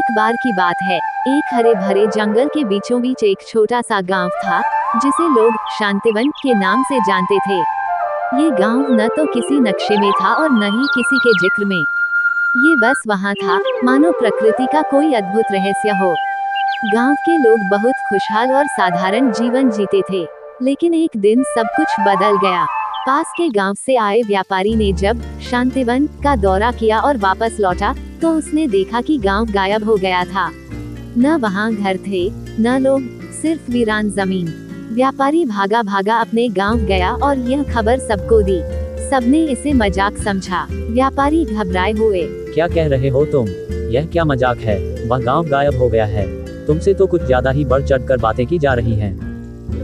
एक बार की बात है, एक हरे भरे जंगल के बीचों बीच एक छोटा सा गांव था, जिसे लोग शांतिवन के नाम से जानते थे। ये गांव न तो किसी नक्शे में था और न ही किसी के जिक्र में। ये बस वहाँ था, मानो प्रकृति का कोई अद्भुत रहस्य हो। गांव के लोग बहुत खुशहाल और साधारण जीवन जीते थे, लेकिन एक दिन सब कुछ बदल गया। पास के गांव से आए व्यापारी ने जब शांतिवन का दौरा किया और वापस लौटा, तो उसने देखा कि गांव गायब हो गया था। न वहां घर थे, न लोग, सिर्फ वीरान जमीन। व्यापारी भागा भागा अपने गांव गया और यह खबर सबको दी। सबने इसे मजाक समझा। व्यापारी घबराए हुए। क्या कह रहे हो तुम? यह क्या मजाक है? वह गांव गायब हो गया है। तुमसे तो कुछ ज्यादा ही बढ़ चढ़कर बातें की जा रही हैं।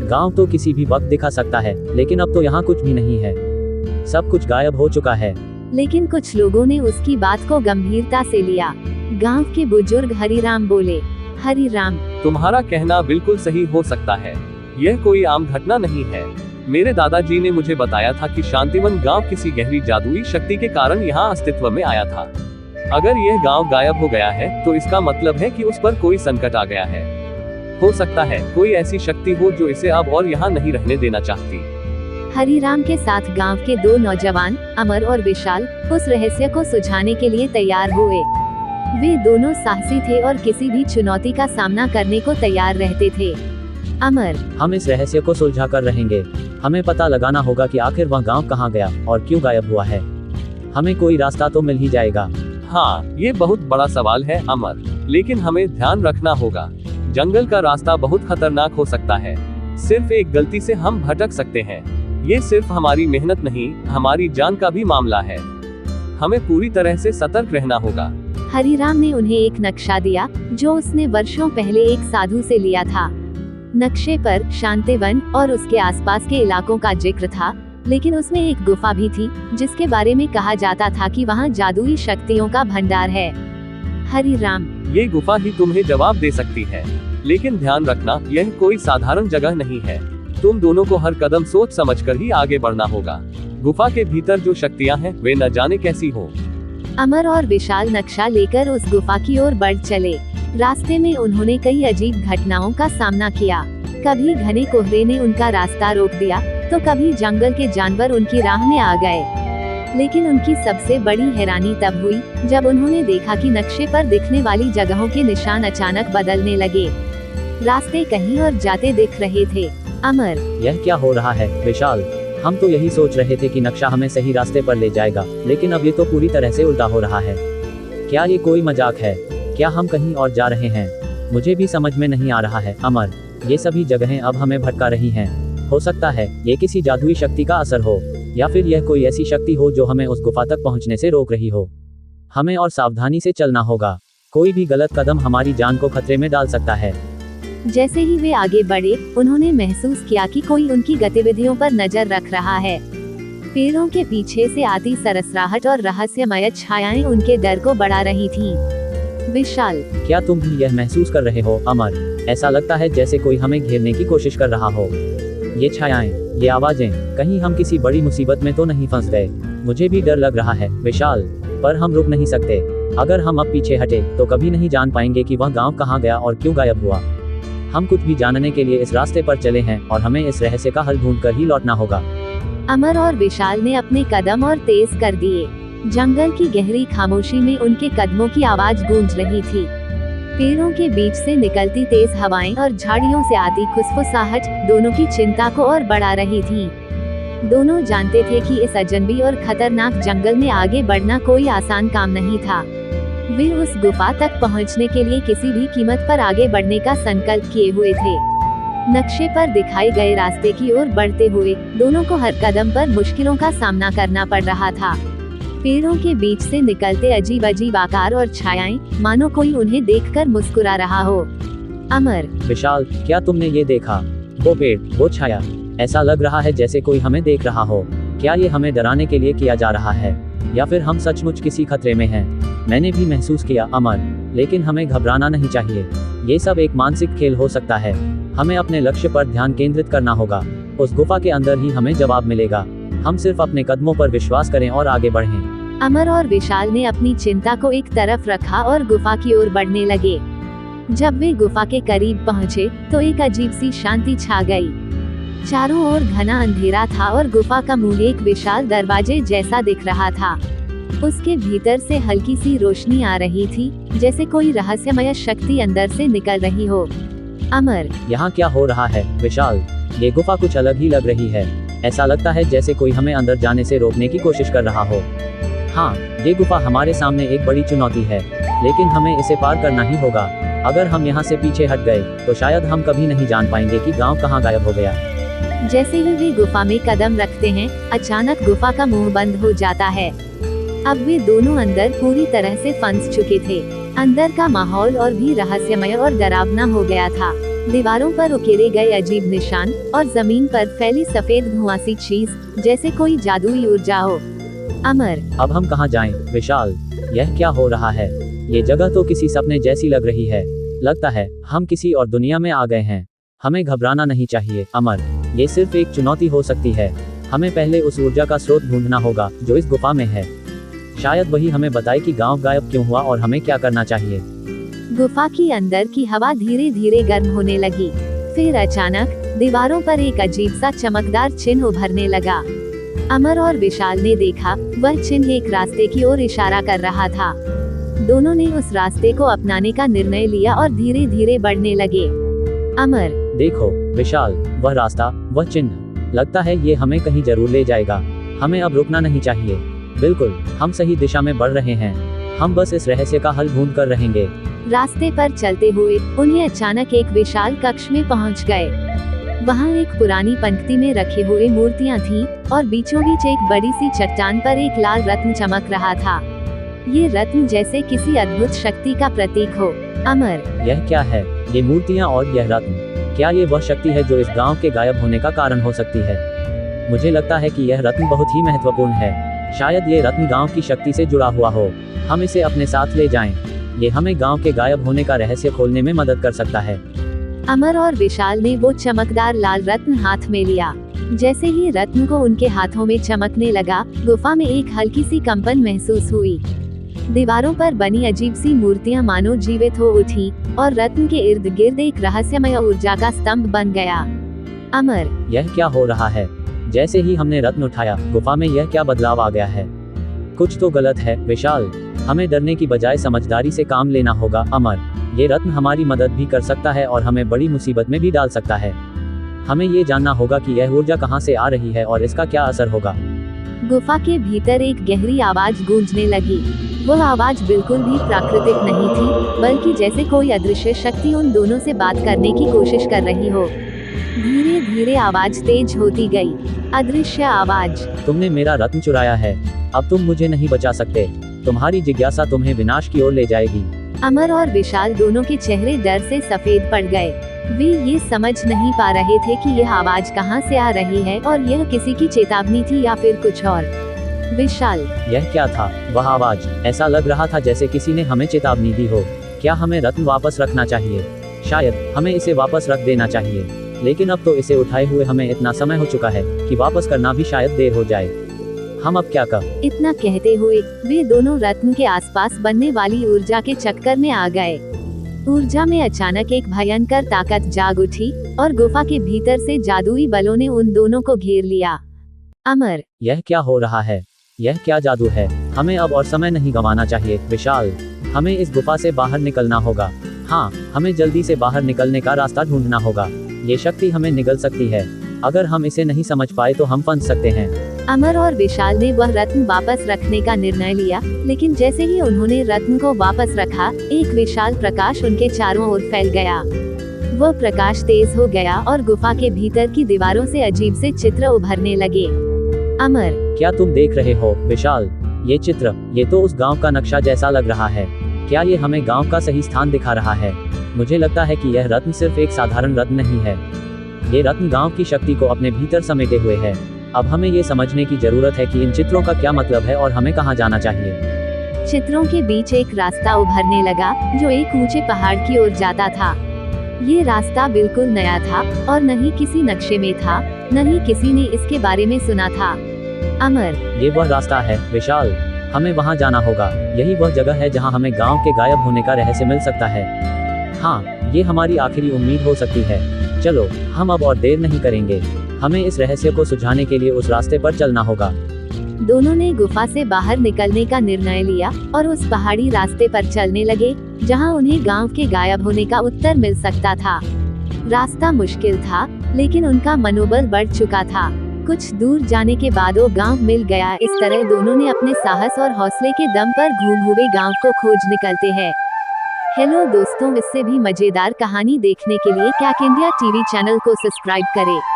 गांव तो किसी भी वक्त दिखा सकता है, लेकिन अब तो यहाँ कुछ भी नहीं है। सब कुछ गायब हो चुका है। लेकिन कुछ लोगों ने उसकी बात को गंभीरता से लिया। गांव के बुजुर्ग हरिराम बोले, हरिराम, तुम्हारा कहना बिल्कुल सही हो सकता है। यह कोई आम घटना नहीं है। मेरे दादाजी ने मुझे बताया था कि शांतिवन गांव किसी गहरी जादुई शक्ति के कारण यहाँ अस्तित्व में आया था। अगर यह गांव गायब हो गया है, तो इसका मतलब है कि उस पर कोई संकट आ गया है। हो सकता है कोई ऐसी शक्ति हो जो इसे अब और यहाँ नहीं रहने देना चाहती। हरिराम के साथ गांव के दो नौजवान, अमर और विशाल, उस रहस्य को सुलझाने के लिए तैयार हुए। वे दोनों साहसी थे और किसी भी चुनौती का सामना करने को तैयार रहते थे। अमर, हम इस रहस्य को सुलझा कर रहेंगे। हमें पता लगाना होगा कि आखिर वह गांव कहाँ गया और क्यों गायब हुआ है। हमें कोई रास्ता तो मिल ही जाएगा। हाँ, ये बहुत बड़ा सवाल है अमर, लेकिन हमें ध्यान रखना होगा। जंगल का रास्ता बहुत खतरनाक हो सकता है। सिर्फ एक गलती से हम भटक सकते हैं। ये सिर्फ हमारी मेहनत नहीं, हमारी जान का भी मामला है। हमें पूरी तरह से सतर्क रहना होगा। हरिराम ने उन्हें एक नक्शा दिया, जो उसने वर्षों पहले एक साधु से लिया था। नक्शे पर शांतिवन और उसके आसपास के इलाकों का जिक्र था, लेकिन उसमें एक गुफा भी थी, जिसके बारे में कहा जाता था कि वहाँ जादुई शक्तियों का भंडार है। हरिराम, ये गुफा ही तुम्हें जवाब दे सकती है, लेकिन ध्यान रखना, यह कोई साधारण जगह नहीं है। तुम दोनों को हर कदम सोच समझकर ही आगे बढ़ना होगा। गुफा के भीतर जो शक्तियां हैं, वे न जाने कैसी हो। अमर और विशाल नक्शा लेकर उस गुफा की ओर बढ़ चले। रास्ते में उन्होंने कई अजीब घटनाओं का सामना किया। कभी घने कोहरे ने उनका रास्ता रोक दिया, तो कभी जंगल के जानवर उनकी राह में आ गए। लेकिन उनकी सबसे बड़ी हैरानी तब हुई, जब उन्होंने देखा कि नक्शे पर दिखने वाली जगहों के निशान अचानक बदलने लगे। रास्ते कहीं और जाते दिख रहे थे। अमर, यह क्या हो रहा है? विशाल, हम तो यही सोच रहे थे कि नक्शा हमें सही रास्ते पर ले जाएगा, लेकिन अब ये तो पूरी तरह से उल्टा हो रहा है। क्या ये कोई मजाक है? क्या हम कहीं और जा रहे हैं? मुझे भी समझ में नहीं आ रहा है। अमर, ये सभी जगहें अब हमें भटका रही हैं। हो सकता है ये किसी जादुई शक्ति का असर हो, या फिर यह कोई ऐसी शक्ति हो जो हमें उस गुफा तक पहुंचने से रोक रही हो। हमें और सावधानी से चलना होगा। कोई भी गलत कदम हमारी जान को खतरे में डाल सकता है। जैसे ही वे आगे बढ़े, उन्होंने महसूस किया कि कोई उनकी गतिविधियों पर नजर रख रहा है। पेड़ों के पीछे से आती सरसराहट और रहस्यमय छायाएं उनके डर को बढ़ा रही थीं। विशाल, क्या तुम भी यह महसूस कर रहे हो? अमर, ऐसा लगता है जैसे कोई हमें घेरने की कोशिश कर रहा हो। ये छायाएं, ये आवाजें, कहीं हम किसी बड़ी मुसीबत में तो नहीं फंस गए? मुझे भी डर लग रहा है विशाल, पर हम रुक नहीं सकते। अगर हम अब पीछे हटे, तो कभी नहीं जान पाएंगे कि वह गांव कहाँ गया और क्यों गायब हुआ। हम कुछ भी जानने के लिए इस रास्ते पर चले हैं, और हमें इस रहस्य का हल ढूंढकर ही लौटना होगा। अमर और विशाल ने अपने कदम और तेज कर दिए। जंगल की गहरी खामोशी में उनके कदमों की आवाज गूंज रही थी। पेड़ों के बीच से निकलती तेज हवाएं और झाड़ियों से आती खुसफुसाहट दोनों की चिंता को और बढ़ा रही थी। दोनों जानते थे कि इस अजनबी और खतरनाक जंगल में आगे बढ़ना कोई आसान काम नहीं था। वे उस गुफा तक पहुंचने के लिए किसी भी कीमत पर आगे बढ़ने का संकल्प किए हुए थे। नक्शे पर दिखाए गए रास्ते की ओर बढ़ते हुए दोनों को हर कदम पर मुश्किलों का सामना करना पड़ रहा था। पेड़ों के बीच से निकलते अजीब अजीब आकार और छायाएं, मानो कोई उन्हें देखकर मुस्कुरा रहा हो। अमर, विशाल, क्या तुमने ये देखा? वो पेड़, वो छाया, ऐसा लग रहा है जैसे कोई हमें देख रहा हो। क्या ये हमें डराने के लिए किया जा रहा है, या फिर हम सचमुच किसी खतरे में हैं? मैंने भी महसूस किया अमर, लेकिन हमें घबराना नहीं चाहिए। ये सब एक मानसिक खेल हो सकता है। हमें अपने लक्ष्य पर ध्यान केंद्रित करना होगा। उस गुफा के अंदर ही हमें जवाब मिलेगा। हम सिर्फ अपने कदमों पर विश्वास करें और आगे बढ़ें। अमर और विशाल ने अपनी चिंता को एक तरफ रखा और गुफा की ओर बढ़ने लगे। जब वे गुफा के करीब पहुंचे, तो एक अजीब सी शांति छा गई। चारों ओर घना अंधेरा था और गुफा का मुंह एक विशाल दरवाजे जैसा दिख रहा था। उसके भीतर से हल्की सी रोशनी आ रही थी, जैसे कोई रहस्यमय शक्ति अंदर से निकल रही हो। अमर, यहाँ क्या हो रहा है विशाल? ये गुफा कुछ अलग ही लग रही है। ऐसा लगता है जैसे कोई हमें अंदर जाने से रोकने की कोशिश कर रहा हो। हाँ, ये गुफा हमारे सामने एक बड़ी चुनौती है, लेकिन हमें इसे पार करना ही होगा। अगर हम यहाँ से पीछे हट गए, तो शायद हम कभी नहीं जान पाएंगे कि गांव कहाँ गायब हो गया। जैसे ही वे गुफा में कदम रखते हैं, अचानक गुफा का मुंह बंद हो जाता है। अब वे दोनों अंदर पूरी तरह से फंस चुके थे। अंदर का माहौल और भी रहस्यमय और डरावना हो गया था। दीवारों पर उकेरे गए अजीब निशान और जमीन पर फैली सफेद धुआंसी चीज, जैसे कोई जादुई ऊर्जा हो। अमर, अब हम कहाँ जाएं विशाल? यह क्या हो रहा है? ये जगह तो किसी सपने जैसी लग रही है। लगता है हम किसी और दुनिया में आ गए हैं। हमें घबराना नहीं चाहिए अमर, ये सिर्फ एक चुनौती हो सकती है। हमें पहले उस ऊर्जा का स्रोत ढूंढना होगा जो इस गुफा में है। शायद वही हमें बताए कि गांव गायब क्यों हुआ और हमें क्या करना चाहिए। गुफा की अंदर की हवा धीरे धीरे गर्म होने लगी। फिर अचानक दीवारों पर एक अजीब सा चमकदार चिन्ह उभरने लगा। अमर और विशाल ने देखा, वह चिन्ह एक रास्ते की ओर इशारा कर रहा था। दोनों ने उस रास्ते को अपनाने का निर्णय लिया और धीरे धीरे बढ़ने लगे। अमर, देखो विशाल, वह रास्ता, वह चिन्ह, लगता है ये हमें कहीं जरूर ले जाएगा। हमें अब रुकना नहीं चाहिए। बिल्कुल, हम सही दिशा में बढ़ रहे हैं। हम बस इस रहस्य का हल ढूंढ कर रहेंगे। रास्ते पर चलते हुए उन्हें अचानक एक विशाल कक्ष में पहुंच गए। वहां एक पुरानी पंक्ति में रखे हुए मूर्तियां थीं और बीचों बीच एक बड़ी सी चट्टान पर एक लाल रत्न चमक रहा था। ये रत्न जैसे किसी अद्भुत शक्ति का प्रतीक हो। अमर, यह क्या है? ये मूर्तियां और यह रत्न, क्या ये वह शक्ति है जो इस गांव के गायब होने का कारण हो सकती है? मुझे लगता है कि यह रत्न बहुत ही महत्वपूर्ण है। शायद ये रत्न गांव की शक्ति से जुड़ा हुआ हो। हम इसे अपने साथ ले जाएं। ये हमें गांव के गायब होने का रहस्य खोलने में मदद कर सकता है। अमर और विशाल ने वो चमकदार लाल रत्न हाथ में लिया। जैसे ही रत्न को उनके हाथों में चमकने लगा, गुफा में एक हल्की सी कंपन महसूस हुई। दीवारों पर बनी अजीब सी मूर्तियां मानो जीवित हो उठी और रत्न के इर्द गिर्द एक रहस्यमय ऊर्जा का स्तंभ बन गया। अमर, यह क्या हो रहा है? जैसे ही हमने रत्न उठाया, गुफा में यह क्या बदलाव आ गया है? कुछ तो गलत है विशाल। हमें डरने की बजाय समझदारी से काम लेना होगा अमर। ये रत्न हमारी मदद भी कर सकता है और हमें बड़ी मुसीबत में भी डाल सकता है। हमें ये जानना होगा कि यह ऊर्जा कहाँ से आ रही है और इसका क्या असर होगा। गुफा के भीतर एक गहरी आवाज गूंजने लगी। वह आवाज बिल्कुल भी प्राकृतिक नहीं थी, बल्कि जैसे कोई अदृश्य शक्ति उन दोनों से बात करने की कोशिश कर रही हो। धीरे धीरे आवाज तेज होती गई। अदृश्य आवाज, तुमने मेरा रत्न चुराया है। अब तुम मुझे नहीं बचा सकते। तुम्हारी जिज्ञासा तुम्हें विनाश की ओर ले जाएगी। अमर और विशाल दोनों के चेहरे डर से सफेद पड़ गए। वे ये समझ नहीं पा रहे थे कि यह आवाज कहां से आ रही है और यह किसी की चेतावनी थी या फिर कुछ और। विशाल, यह क्या था? वह आवाज, ऐसा लग रहा था जैसे किसी ने हमें चेतावनी दी हो। क्या हमें रत्न वापस रखना चाहिए? शायद हमें इसे वापस रख देना चाहिए, लेकिन अब तो इसे उठाए हुए हमें इतना समय हो चुका है कि वापस करना भी शायद देर हो जाए। हम अब क्या कर? इतना कहते हुए वे दोनों रत्न के आसपास बनने वाली ऊर्जा के चक्कर में आ गए। ऊर्जा में अचानक एक भयंकर ताकत जाग उठी और गुफा के भीतर से जादुई बलों ने उन दोनों को घेर लिया। अमर, यह क्या हो रहा है? यह क्या जादू है? हमें अब और समय नहीं गंवाना चाहिए विशाल। हमें इस गुफा से बाहर निकलना होगा। हाँ, हमें जल्दी से बाहर निकलने का रास्ता ढूंढना होगा। ये शक्ति हमें निगल सकती है। अगर हम इसे नहीं समझ पाए तो हम फंस सकते हैं। अमर और विशाल ने वह रत्न वापस रखने का निर्णय लिया, लेकिन जैसे ही उन्होंने रत्न को वापस रखा, एक विशाल प्रकाश उनके चारों ओर फैल गया। वह प्रकाश तेज हो गया और गुफा के भीतर की दीवारों से अजीब से चित्र उभरने लगे। अमर, क्या तुम देख रहे हो विशाल? ये चित्र, ये तो उस गांव का नक्शा जैसा लग रहा है। क्या ये हमें गांव का सही स्थान दिखा रहा है? मुझे लगता है कि यह रत्न सिर्फ एक साधारण रत्न नहीं है। ये रत्न गांव की शक्ति को अपने भीतर समेटे हुए है। अब हमें ये समझने की जरूरत है कि इन चित्रों का क्या मतलब है और हमें कहाँ जाना चाहिए। चित्रों के बीच एक रास्ता उभरने लगा जो एक ऊंचे पहाड़ की ओर जाता था। ये रास्ता बिल्कुल नया था और न ही किसी नक्शे में था, न ही किसी ने इसके बारे में सुना था। अमर, ये वह रास्ता है विशाल। हमें वहाँ जाना होगा। यही वह जगह है जहाँ हमें गांव के गायब होने का रहस्य मिल सकता है। हाँ, ये हमारी आखिरी उम्मीद हो सकती है। चलो, हम अब और देर नहीं करेंगे। हमें इस रहस्य को सुलझाने के लिए उस रास्ते पर चलना होगा। दोनों ने गुफा से बाहर निकलने का निर्णय लिया और उस पहाड़ी रास्ते पर चलने लगे, जहां उन्हें गांव के गायब होने का उत्तर मिल सकता था। रास्ता मुश्किल था, लेकिन उनका मनोबल बढ़ चुका था। कुछ दूर जाने के बाद वो गांव मिल गया। इस तरह दोनों ने अपने साहस और हौसले के दम पर घूम हुए गांव को खोज निकलते हैं। हेलो दोस्तों, इससे भी मजेदार कहानी देखने के लिए क्याक इंडिया टीवी चैनल को सब्सक्राइब करें।